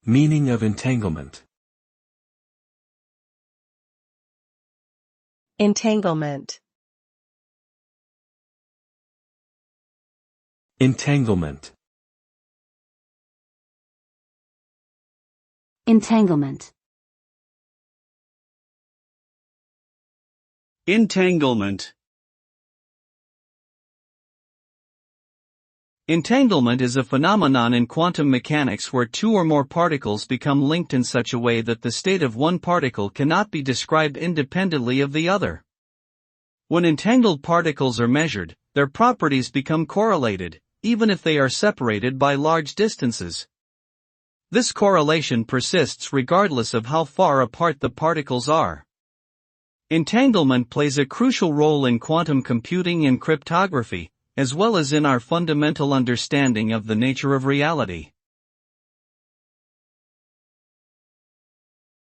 Meaning of entanglement. Entanglement. Entanglement. Entanglement. Entanglement. Entanglement is a phenomenon in quantum mechanics where two or more particles become linked in such a way that the state of one particle cannot be described independently of the other. When entangled particles are measured, their properties become correlated, even if they are separated by large distances. This correlation persists regardless of how far apart the particles are. Entanglement plays a crucial role in quantum computing and cryptography, as well as in our fundamental understanding of the nature of reality.